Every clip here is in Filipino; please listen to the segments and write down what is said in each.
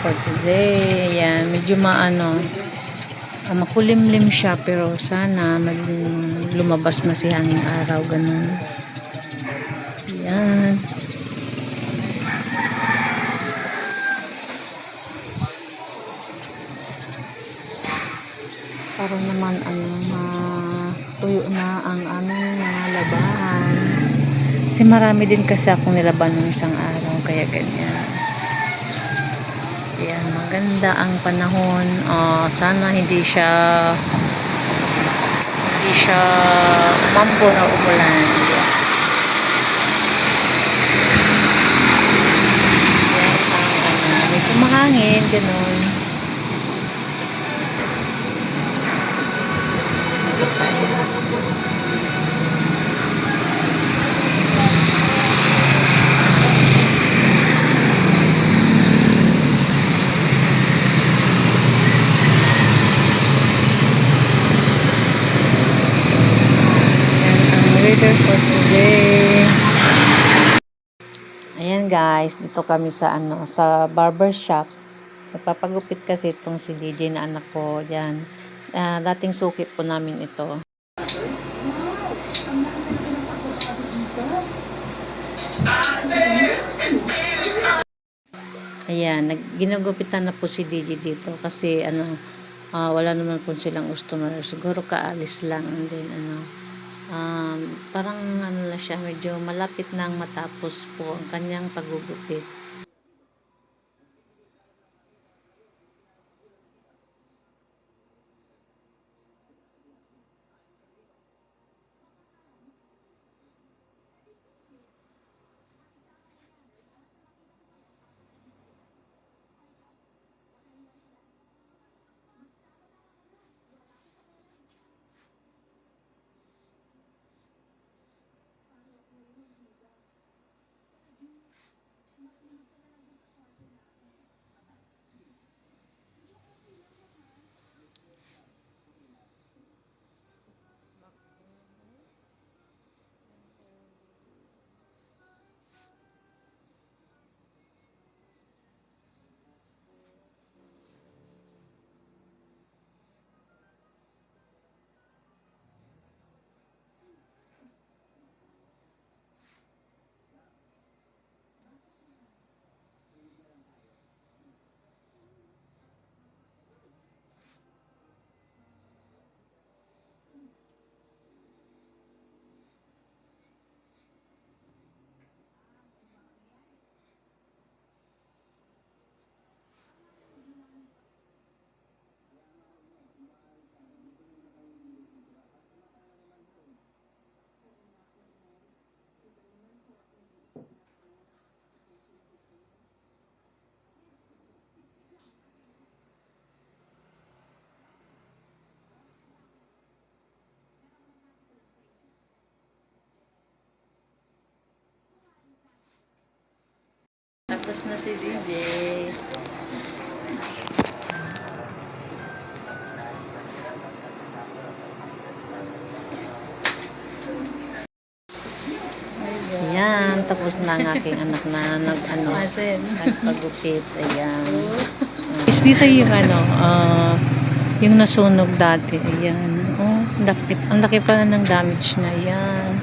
for today. Ayan, medyo makulimlim siya pero sana lumabas masihanging araw, ganun. Ayan. Para naman matuyo na ang aming mga labahan. Kasi marami din kasi akong nilaban ng isang araw, kaya ganyan. Ayan, maganda ang panahon. Sana hindi siya umambon o umulan. Ayan, medyo mahangin, ganun. Weather for today. Ayan guys, dito kami sa barber shop. Nagpapagupit kasi itong si DJ na anak ko diyan. Dating suki po namin ito. Ayan, ginugupitan na po si DJ dito kasi wala naman po silang customer. Siguro kaalis lang, and then parang na siya, medyo malapit nang matapos po ang kanyang paggugupit. Tapos na si DJ. Ayan, tapos na ang aking anak na nagpagupit. Ayan. Dito yung yung nasunog dati. Ayan. Ang laki pa ng damage na. Ayan.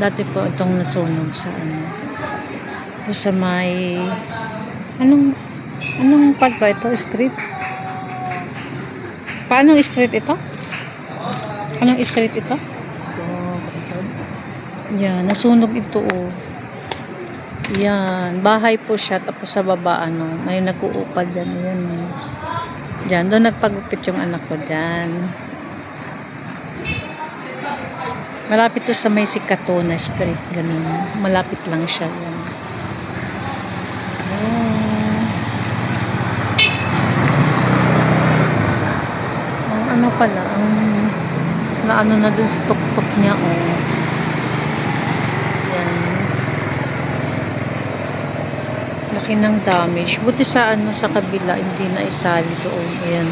Dati po itong nasunog sa sa may anong pad ba ito? Street? Paanong street ito? Anong street ito? Yan, nasunog ito yan, bahay po siya, tapos sa baba may nag-uupad dyan. Yan, dyan, doon nagpagupit yung anak ko dyan. Malapit to sa may Sikatona Street, ganun. Malapit lang siya yan. Pala na dun sa tuktok niya yan, laki ng damage. Buti sa sa kabila hindi na isali doon. Ayan,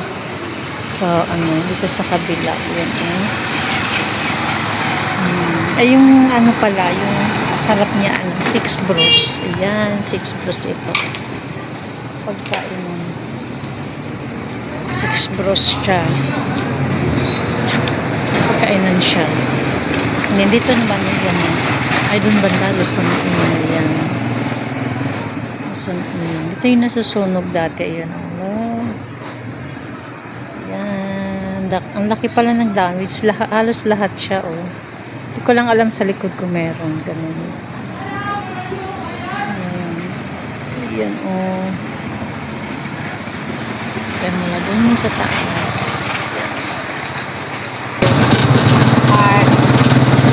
sa dito sa kabila yan. Ay yung pala yung harap niya 6 Bros. Ayan, 6 Bros ito. pagkainan. Six bros siya. Pagkainan siya. Yan, dito naman yan. Ay, dun banda, Luzon yan. Luzon yan. Dito yung nasusunog dati. Ayan. Yan. Ang laki pala ng damage. Halos lahat siya, oh. Hindi ko lang alam sa likod kung meron. Ganun. Ayan, oh. Yan mula dun sa taas. Park.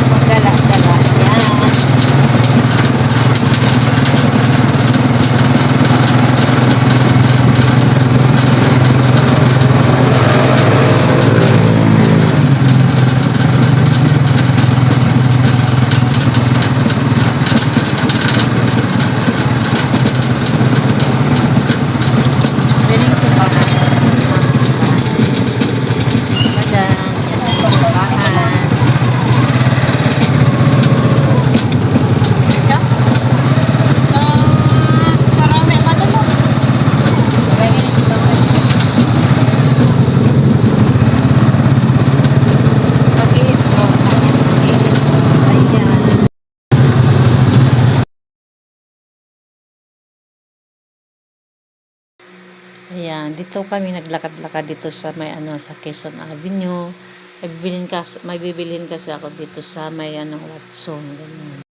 Magdala-dala. Yan. Piling simbahan. Ayan, dito kami naglakad-lakad dito sa may sa Quezon Avenue. May bibilin kasi ako dito sa may Watson, ganun.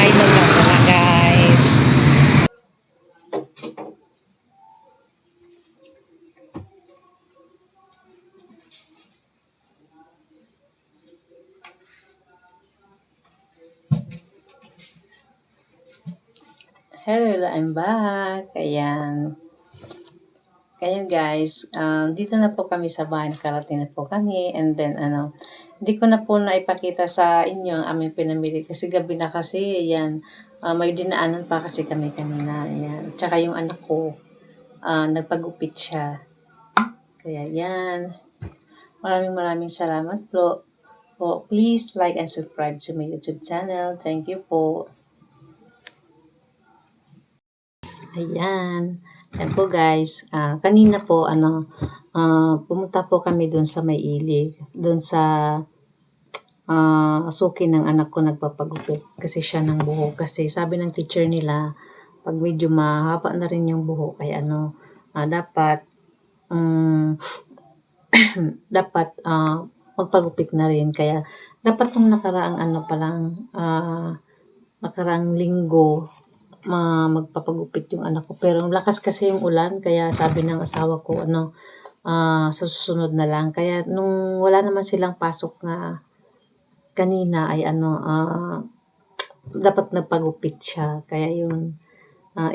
Idol lang pala, guys. Hello, I'm back. Ayan. Kaya guys, dito na po kami sa bahay, nakarating na po kami, and then hindi ko na po naipakita sa inyo ang aming pinamili kasi gabi na kasi, yan, may dinaanan pa kasi kami kanina, yan. Tsaka yung anak ko, nagpagupit siya. Kaya yan, maraming salamat po. Please like and subscribe to my YouTube channel. Thank you po. Ayan. Yan po guys. Kanina po, pumunta po kami dun sa may ili. Dun sa suki ng anak ko nagpapagupit. Kasi siya ng buhok. Kasi sabi ng teacher nila, pag medyo mahaba na rin yung buhok, ay dapat, dapat magpagupit na rin. Kaya, dapat nung nakaraang nakaraang linggo, magpapagupit yung anak ko. Pero lakas kasi yung ulan, kaya sabi ng asawa ko, sa susunod na lang. Kaya nung wala naman silang pasok na kanina ay dapat nagpagupit siya. Kaya yung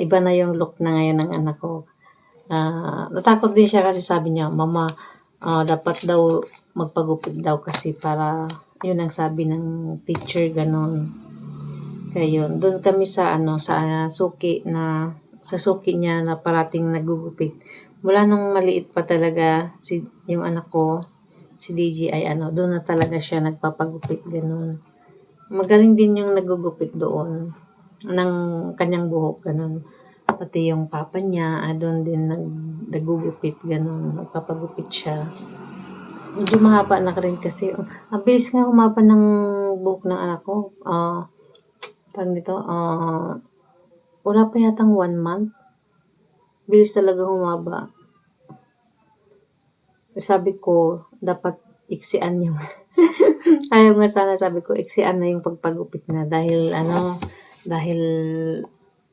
iba na yung look na ngayon ng anak ko. Natakot din siya kasi sabi niya, Mama, dapat daw magpagupit daw kasi para yun ang sabi ng teacher, ganon. Kaya yun, doon kami sa suki niya na parating nagugupit. Mula nung maliit pa talaga yung anak ko, si DJ ay doon na talaga siya nagpapagupit, ganun. Magaling din yung nagugupit doon ng kanyang buhok, ganun. Pati yung papa niya, doon din nagugupit, ganun. Nagpapagupit siya. Medyo mahaba na rin kasi. Ang bilis nga humaba ng buhok ng anak ko. Tawag nito, wala pa yatang 1 month. Bilis talaga humaba. Sabi ko, dapat iksian yung ayaw nga sana, sabi ko, iksian na yung pagpagupit na dahil dahil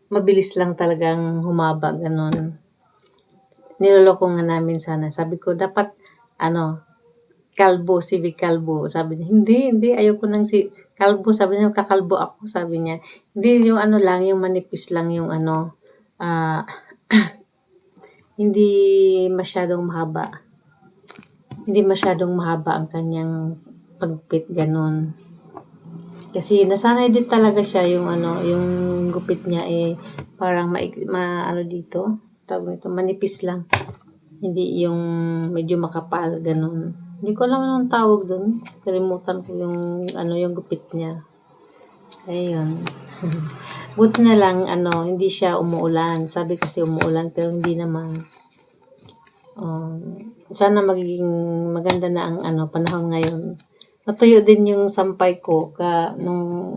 mabilis lang talagang humaba, ganon. Niloloko nga namin sana. Sabi ko, dapat kalbo, si Vic Kalbo. Sabi niya, hindi, ayoko nang si kalbo. Sabi niya, kakalbo ako. Sabi niya, hindi yung ano lang, yung manipis lang yung ano, ah, hindi masyadong mahaba. Hindi masyadong mahaba ang kanyang pagpit, ganun. Kasi nasanay din talaga siya yung ano, yung gupit niya parang ano dito, tawag nito, manipis lang. Hindi yung medyo makapal, ganun. Hindi ko alam anong tawag dun. Kalimutan ko yung ano, yung gupit niya. Ayun. Buti na lang, ano, hindi siya umuulan. Sabi kasi umuulan, pero hindi naman. Sana magiging maganda na ang ano, panahon ngayon. Natuyo din yung sampay ko nung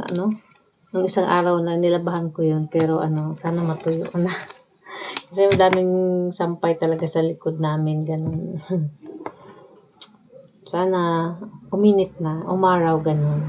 isang araw na nilabahan ko yun. Pero ano, sana matuyo na. Kasi madaming sampay talaga sa likod namin, ganun. Sana uminit na, umaraw, ganun.